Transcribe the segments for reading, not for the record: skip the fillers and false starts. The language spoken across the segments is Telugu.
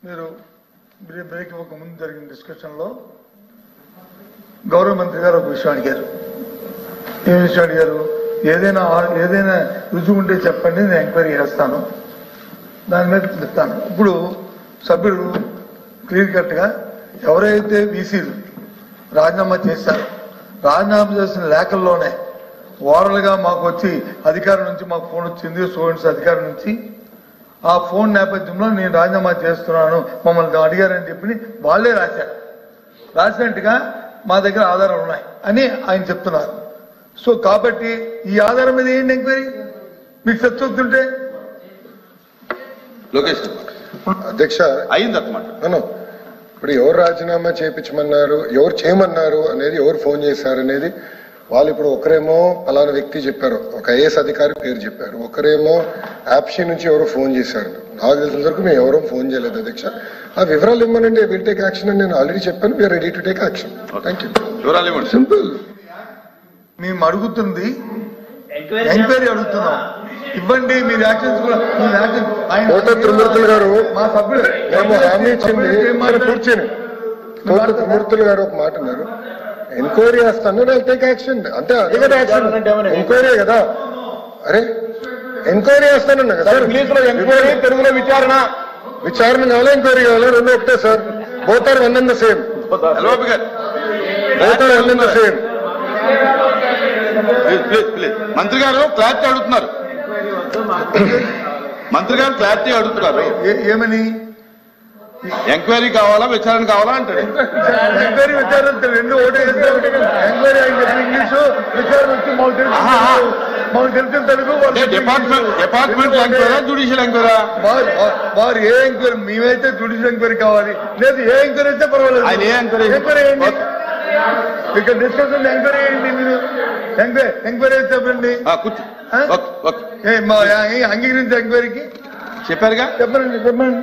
మీరు బ్రేక్ ఇవ్వక ముందు జరిగిన డిస్కషన్లో గౌరవ మంత్రి గారు ఒక విషయం అడిగారు. ఏం విషయం అడిగారు? ఏదైనా రుజువు ఉంటే చెప్పండి, నేను ఎంక్వైరీ చేస్తాను, దాని మీద చెప్తాను. ఇప్పుడు సభ్యుడు క్లియర్ కట్గా ఎవరైతే వీసీలు రాజీనామా చేశారో రాజీనామా చేసిన లేఖల్లోనే ఓరల్గా మాకు వచ్చి అధికారం నుంచి మాకు ఫోన్ వచ్చింది, స్టూడెంట్స్ అధికారం నుంచి ఆ ఫోన్ నేపథ్యంలో నేను రాజీనామా చేస్తున్నాను మమ్మల్ని అడిగారని చెప్పి వాళ్ళే రాశారు. రాసినట్టుగా మా దగ్గర ఆధారాలు ఉన్నాయి అని ఆయన చెప్తున్నారు. సో కాబట్టి ఈ ఆధారం మీద ఏంటి ఎంక్వైరీ? మీకు సత్తుంటే లోకేష్ అధ్యక్ష అయిందన్నమాట. ఇప్పుడు ఎవరు రాజీనామా చేయించమన్నారు, ఎవరు చేయమన్నారు అనేది, ఎవరు ఫోన్ చేశారు అనేది వాళ్ళు ఇప్పుడు ఒకరేమో పలానా వ్యక్తి చెప్పారు, ఒక ఐఏఎస్ అధికారి పేరు చెప్పారు, ఒకరేమో యాప్షీ నుంచి ఎవరో ఫోన్ చేశారు. నాకు తెలిసిన వరకు మేము ఎవరో ఫోన్ చేయలేదు అధ్యక్ష. ఆ వివరాలు ఇవ్వనండి, విల్ టేక్ యాక్షన్ అని నేను ఆల్రెడీ చెప్పాను. We are ready to take action. Thank you. వివరాలు ఇవ్వండి. సింపుల్. మేము అడుగుతుంది ఎంక్వైరీ అడుగుతున్నాం, ఇవ్వండి. మీరు యాక్షన్స్ కూడా త్రిమూర్తులు గారు మా సభ్యులు మేము హామీ ఇచ్చింది కూర్చొని త్రిమూర్తులు గారు ఒక మాట అన్నారు, ఎంక్వైరీ చేస్తాను, టేక్ యాక్షన్. అంతే, అదే కదా యాక్షన్. ఎంక్వైరీ కదా. అరే ఎంక్వైరీ చేస్తానన్నా కదా సార్. ఇంగ్లీష్ లో ఎంక్వైరీ, తెలుగులో విచారణ. విచారణ కావాలా, ఎంక్వైరీ కావాలా? రెండు ఒకటే sir. Both are one and the same. Both are one and the same. మంత్రి గారు క్లారిటీ అడుగుతున్నారు. మంత్రి గారు క్లారిటీ అడుగుతున్నారు. ఏమని? ఎంక్వైరీ కావాలా, విచారణ కావాలా అంటాడు. ఎంక్వైరీ విచారణ రెండు ఒకటే. ఎంక్వైరీ ఆయన చెప్పిన ఇంగ్లీషు, విచారణ వచ్చి మాకు తెలిసిన తెలుగు. డిపార్ట్మెంట్ ఎంక్వైరా, జ్యుడిషియల్ ఎంక్వైరా? వారు ఏ ఎంక్వైరీ, మేమైతే జ్యుడిషియల్ ఎంక్వైరీ కావాలి, లేదు ఏ ఎంక్వైరీ అయితే పర్వాలేదు. ఆయన ఏ ఎంక్వైరీ? ఎంక్వైరీ ఏంటి ఇక్కడ డిస్కషన్? ఎంక్వైరీ ఏంటి? మీరు ఎంక్వైరీ చెప్పండి. అంగీకరించే ఎంక్వైరీకి చెప్పారుగా. చెప్పండి చెప్పండి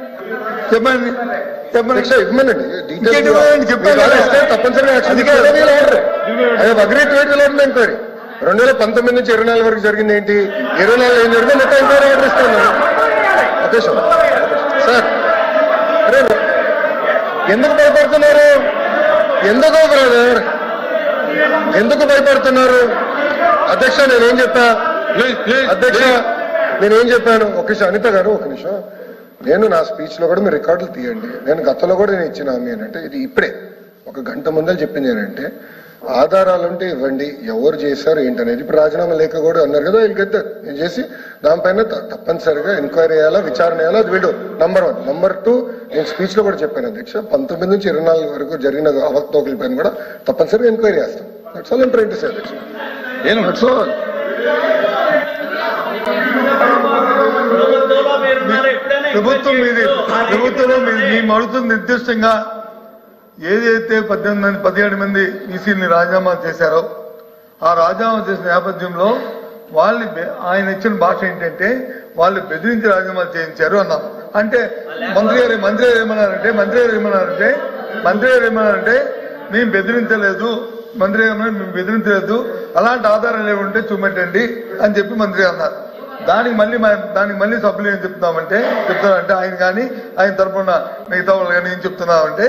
చెప్పండి చెప్పండి తప్పనిసరిగా ఎంక్వైరీ 2019 నుంచి 24 వరకు జరిగింది ఏంటి, 24 ఏం జరిగింది మొత్తం ఎంక్వైరీ ఆర్డర్ ఇస్తాను. ఉద్దేశం సార్. అరే ఎందుకు భయపడుతున్నారు? ఎందుకో బ్రదర్, ఎందుకు భయపడుతున్నారు? అధ్యక్ష నేనేం చెప్పా? అధ్యక్ష నేనేం చెప్పాను? ఒక నిమిషం అనిత గారు, ఒక నిమిషం. నేను నా స్పీచ్ లో కూడా మీరు రికార్డులు తీయండి. నేను గతంలో కూడా నేను ఇచ్చిన హామీ ఏంటంటే, ఇది ఇప్పుడే ఒక గంట ముందర చెప్పింది ఏంటంటే, ఆధారాలుంటే ఇవ్వండి, ఎవరు చేశారు ఏంటనేది. ఇప్పుడు రాజీనామా లేఖ కూడా అన్నారు కదా, వీళ్ళకైతే నేను చేసి దానిపైన తప్పనిసరిగా ఎంక్వైరీ చేయాలా, విచారణ చేయాలా, అది వీడు నంబర్ 1. నంబర్ 2, నేను స్పీచ్ లో కూడా చెప్పాను అధ్యక్ష, 19 నుంచి 24 వరకు జరిగిన అవకతవకల పైన కూడా తప్పనిసరిగా ఎంక్వైరీ చేస్తాం. That's all I'm trying to say అధ్యక్ష. ప్రభుత్వం మేము అడుగుతుంది నిర్దిష్టంగా ఏదైతే 17 మంది ఈసీని రాజీనామా చేశారో ఆ రాజీనామా చేసిన నేపథ్యంలో వాళ్ళని ఆయన ఇచ్చిన భాష ఏంటంటే వాళ్ళు బెదిరించి రాజీనామా చేయించారు అన్నాం. అంటే మంత్రి గారు ఏమన్నారంటే మేము బెదిరించలేదు, మేము బెదిరించలేదు, అలాంటి ఆధారాలు ఏముంటే చూపెట్టండి అని చెప్పి మంత్రి అన్నారు. దానికి మళ్ళీ సభ్యులు ఏం చెప్తున్నామంటే ఆయన కానీ ఆయన తరఫున మిగతా వాళ్ళు కానీ ఏం చెప్తున్నామంటే,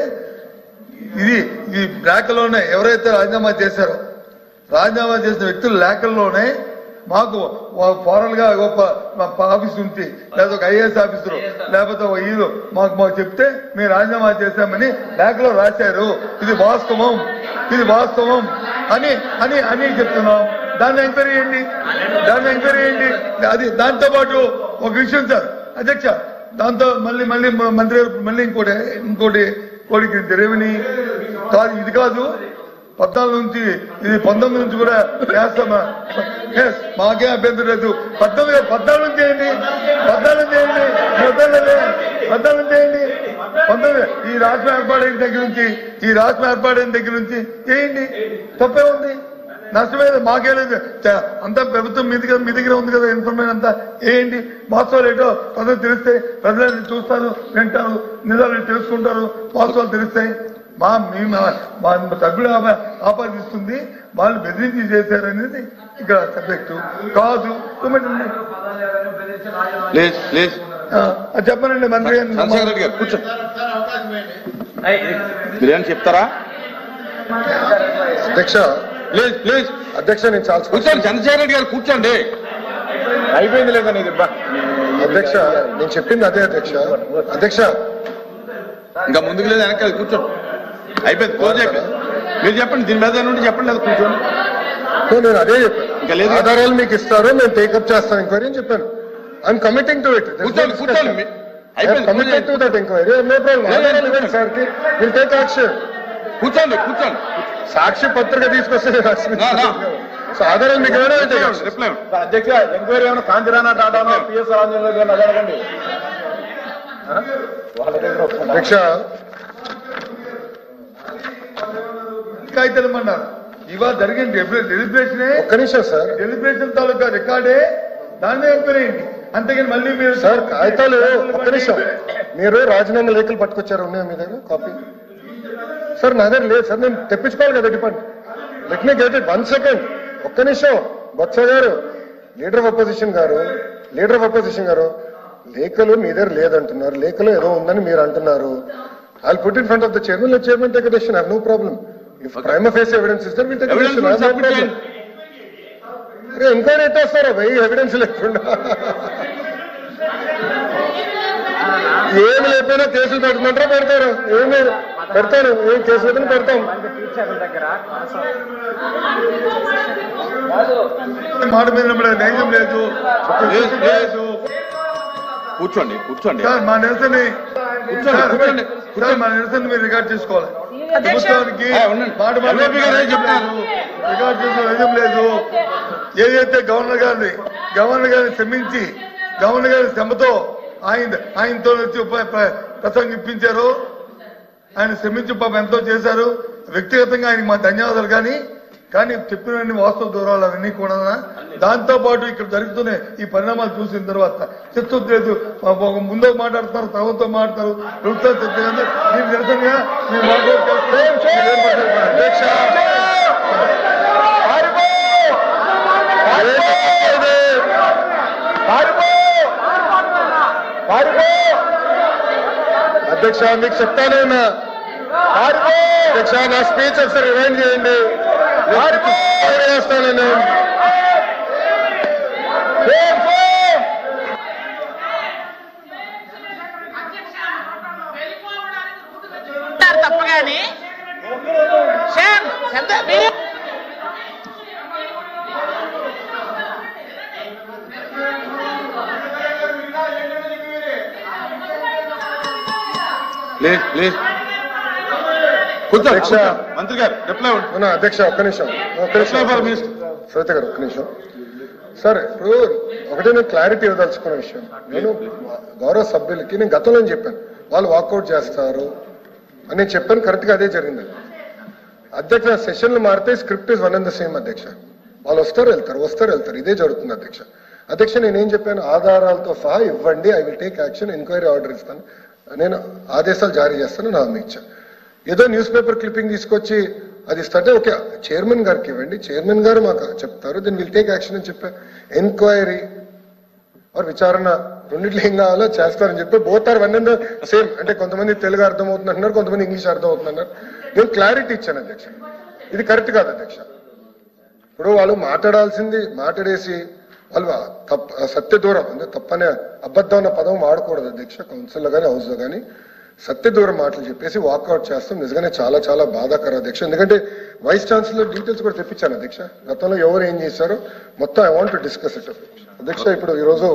ఈ లేఖలోనే ఎవరైతే రాజీనామా చేశారో రాజీనామా చేసిన వ్యక్తుల లేఖల్లోనే మాకు ఫారల్ గా ఆఫీస్ నుంచి లేదా ఒక ఐఏఎస్ ఆఫీసరు లేకపోతే ఒక ఈలో మాకు చెప్తే మేము రాజీనామా చేశామని లేఖలో రాశారు, ఇది వాస్తవం అని చెప్తున్నాం. దాన్ని ఎంక్వైరీ చేయండి. అది దాంతో పాటు ఒక విషయం సార్ అధ్యక్ష, దాంతో మళ్ళీ మంత్రి గారు మళ్ళీ ఇంకోటి రెవెన్యూ కాదు, ఇది కాదు 14 నుంచి ఇది 19 నుంచి కూడా చేస్తామా? మాకే అభ్యంతరం లేదు. 14 నుంచి చేయండి. ఈ రాష్ట్రం ఏర్పాటైన దగ్గర నుంచి చేయండి. తప్పే ఉంది, నష్టమేది మాకే లేదు. అంతా ప్రభుత్వం మీ దగ్గర ఉంది కదా, ఇన్ఫర్మేషన్ అంతా వేయండి. వాస్తవాలు ఏంటో ప్రజలు తెలిస్తే ప్రజలు చూస్తారు, వింటారు, నిజాలు తెలుసుకుంటారు, వాస్తవాలు తెలుస్తాయి. మా సభ్యులు ఆపాదిస్తుంది వాళ్ళు బెదిరించి చేశారనేది ఇక్కడ సబ్జెక్టు కాదు. అది చెప్పనండి మంత్రి గారిని. చంద్రశేఖర్ రెడ్డి గారు కూర్చోండి. మీరేం చెప్తారా? అధ్యక్ష ప్లీజ్ ప్లీజ్ అధ్యక్ష నేను చాలా కూర్చోండి. చంద్రశేఖర్ రెడ్డి గారు కూర్చోండి. అయిపోయింది లేదా నీది అధ్యక్ష నేను చెప్పింది అదే అధ్యక్ష. అధ్యక్ష ఇంకా ముందుకు లేదు వెనక కూర్చోండి. అయిపోయింది, క్లోజ్ అయిపోయింది. మీరు చెప్పండి, దీని మీద నుండి చెప్పండి. లేదు కూర్చోండి. నేను అదే చెప్పాను. ఇంకా లేదు. ఆధారాలు మీకు ఇస్తారు, మేము టేకప్ చేస్తాం ఎంక్వైరీ అని చెప్పాను. I'm committing to it. కూర్చోండి కూర్చోండి. Committed to that enquiry. No problem. ఆధారాలు ఇవ్వండి సార్ కి, విల్ టేక్ యాక్షన్. కూర్చోండి కూర్చోండి. సాక్షి పత్రిక తీసుకొస్తే సో ఆధారాలు మీకు ఏమైనా రిప్లై అధ్యక్ష ఎంక్వైరీ ఏమైనా కాంతిరానా టాటానో పిఎస్ రాజేంద్ర గారిని అడగండి. అధ్యక్ష కాగితమన్నారు ఇవాళ జరిగిన డెలిబ్రేషనే. ఒక్క నిమిషం సార్. డెలిబ్రేషన్ తాలూకా రికార్డే దాన్ని ఎంక్వైరీ అయింది. అంతేగాని మళ్ళీ మీరు సార్ కాగితాలు ఒక్క నిమిషం. మీరు రాజీనామా లేఖలు పట్టుకొచ్చారు, ఉన్నాయా మీ దగ్గర కాపీ? సార్ నా దగ్గర లేదు సార్, నేను తెప్పించుకోవాలి కదా department. Let me get it. 1 second ఒక్క నిమిషం. బొత్స గారు, లీడర్ ఆఫ్ అపోజిషన్ గారు లేఖలు మీ దగ్గర లేదంటున్నారు, లేఖలు ఏదో ఉందని మీరు అంటున్నారు. I put in front of the chairman. Let chairman take decision. I have no problem. If prima facie evidence is there will take decision. I have no problem. అరే ఎంక్వైరీ ఎట్టేస్తారా భయ్ ఎవిడెన్స్ లేకుండా? ఏమి లేకపోయినా కేసులు పెట్టమంటారా? పెడతారు. ఏమి పెడతారు? ఏం కేసులు పెట్టినా పెడతాం. మాట మీద నైజం లేదు. కూర్చోండి కూర్చోండి. సార్ మా నిరసన కూర్చోండి. సార్ మా నిరసన మీరు రికార్డ్ చేసుకోవాలి. ప్రభుత్వానికి మాట చెప్తారు. రికార్డ్ చేసుకోవాలి. నైజం లేదు. ఏదైతే గవర్నర్ గారిని శ్రమించి గవర్నర్ గారి శ్రమతో ఆయనతో వచ్చి ప్రసంగిప్పించారు. ఆయన శ్రమించి పాపం ఎంతో చేశారు. వ్యక్తిగతంగా ఆయనకి మా ధన్యవాదాలు. కానీ చెప్పినవన్నీ వాస్తవ దూరాలు అవన్నీ కూడా దాంతో పాటు ఇక్కడ జరుగుతున్న ఈ పరిణామాలు చూసిన తర్వాత చిత్తూరు లేదు. ముందు మాట్లాడుతున్నారు, తర్వాత మాట్లాడతారు. ప్రభుత్వం చెప్తే మీరు నిరసనగా మీరు అధ్యక్ష మీకు చెప్తానే అధ్యక్ష నా స్పీచ్ ఒకసారి రివైండ్ చేయండి. చేస్తాను నేను. తప్పగానే ప్లీజ్ ప్లీజ్ మంత్రి గారు రిప్లై అధ్యక్ష ఒక్క నిమిషం. శ్వేత గారు ఒక్క నిమిషం. సార్ ఇప్పుడు ఒకటే నేను క్లారిటీ ఇవ్వదలుచుకున్న విషయం. నేను గౌరవ సభ్యులకి నేను గతంలో చెప్పాను వాళ్ళు వాకౌట్ చేస్తారు అని నేను చెప్పాను. కరెక్ట్ గా అదే జరిగింది. అధ్యక్ష సెషన్లు మారితే script is one and the same. అధ్యక్ష వాళ్ళు వస్తారు వెళ్తారు. ఇదే జరుగుతుంది అధ్యక్ష. అధ్యక్ష నేనేం చెప్పాను, ఆధారాలతో సహా ఇవ్వండి. I will take action. Enquiry order ఇస్తాను, నేను ఆదేశాలు జారీ చేస్తాను నా హామీ ఇచ్చాను. ఏదో న్యూస్ పేపర్ క్లిప్పింగ్ తీసుకొచ్చి అది ఇస్తే ఓకే చైర్మన్ గారికి ఇవ్వండి, చైర్మన్ గారు మాకు చెప్తారు, దీన్ని విల్ టేక్ యాక్షన్ అని చెప్పా. ఎంక్వైరీ ఆర్ విచారణ రెండిట్లో ఏం కావాలో చేస్తారని చెప్పి both are one and same. అంటే కొంతమంది తెలుగు అర్థమవుతుంది అంటున్నారు, కొంతమంది ఇంగ్లీష్ అర్థమవుతుంది అన్నారు. నేను క్లారిటీ ఇచ్చాను అధ్యక్ష. ఇది కరెక్ట్ కాదు అధ్యక్ష. ఇప్పుడు వాళ్ళు మాట్లాడాల్సింది మాట్లాడేసి వాళ్ళు సత్య దూరం అంటే తప్పనే అబద్ధం అన్న పదం వాడకూడదు అధ్యక్ష. కౌన్సిల్లో కానీ హౌస్లో కానీ సత్య దూరం మాటలు చెప్పేసి వాకౌట్ చేస్తాం. నిజంగానే చాలా చాలా బాధాకరం అధ్యక్ష. ఎందుకంటే వైస్ ఛాన్సలర్ డీటెయిల్స్ కూడా తెప్పించాను అధ్యక్ష. గతంలో ఎవరు ఏం చేశారో మొత్తం I want to discuss it అధ్యక్ష. ఇప్పుడు ఈరోజు